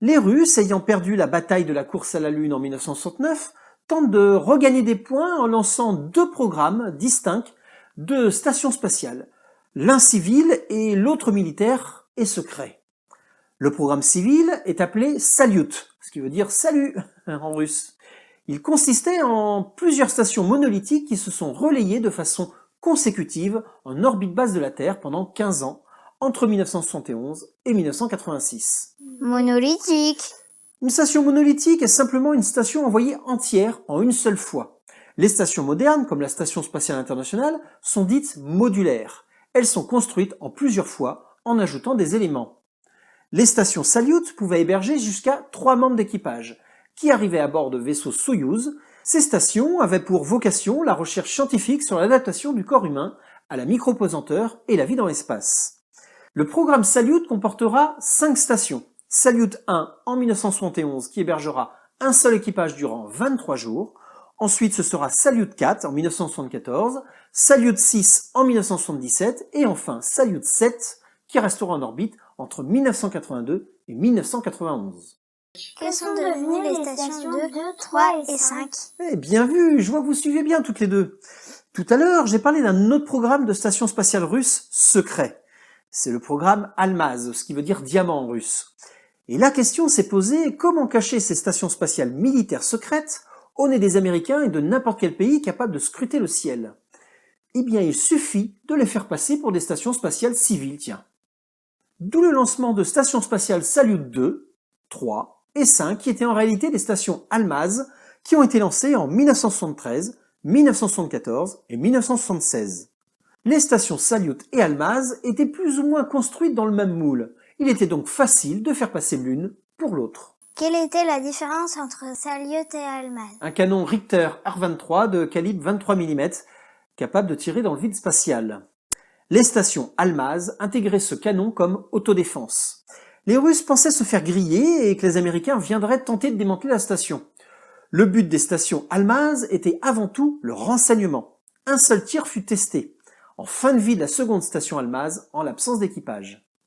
Les Russes, ayant perdu la bataille de la course à la Lune en 1969, tentent de regagner des points en lançant deux programmes distincts de stations spatiales, l'un civil et l'autre militaire et secret. Le programme civil est appelé Salyut, ce qui veut dire salut en russe. Il consistait en plusieurs stations monolithiques qui se sont relayées de façon consécutive en orbite basse de la Terre pendant 15 ans, entre 1971 et 1986. Monolithique. Une station monolithique est simplement une station envoyée entière en une seule fois. Les stations modernes, comme la Station spatiale internationale, sont dites modulaires. Elles sont construites en plusieurs fois en ajoutant des éléments. Les stations Salyut pouvaient héberger jusqu'à 3 membres d'équipage, qui arrivaient à bord de vaisseaux Soyouz. Ces stations avaient pour vocation la recherche scientifique sur l'adaptation du corps humain à la micropesanteur et la vie dans l'espace. Le programme Salyut comportera 5 stations. Salyut 1 en 1971 qui hébergera un seul équipage durant 23 jours. Ensuite, ce sera Salyut 4 en 1974, Salyut 6 en 1977 et enfin Salyut 7 qui restera en orbite entre 1982 et 1991. Quelles sont devenues les stations 2, 3 et 5 ? Eh bien vu, je vois que vous suivez bien toutes les deux. Tout à l'heure, j'ai parlé d'un autre programme de station spatiale russe secret. C'est le programme Almaz, ce qui veut dire diamant en russe. Et la question s'est posée, comment cacher ces stations spatiales militaires secrètes au nez des Américains et de n'importe quel pays capable de scruter le ciel? Eh bien, il suffit de les faire passer pour des stations spatiales civiles, tiens. D'où le lancement de stations spatiales Salyut 2, 3 et 5, qui étaient en réalité des stations Almaz, qui ont été lancées en 1973, 1974 et 1976. Les stations Salyut et Almaz étaient plus ou moins construites dans le même moule. Il était donc facile de faire passer l'une pour l'autre. Quelle était la différence entre Salyut et Almaz ? Un canon Richter R23 de calibre 23 mm, capable de tirer dans le vide spatial. Les stations Almaz intégraient ce canon comme autodéfense. Les Russes pensaient se faire griller et que les Américains viendraient tenter de démanteler la station. Le but des stations Almaz était avant tout le renseignement. Un seul tir fut testé, en fin de vie de la seconde station Almaz, en l'absence d'équipage.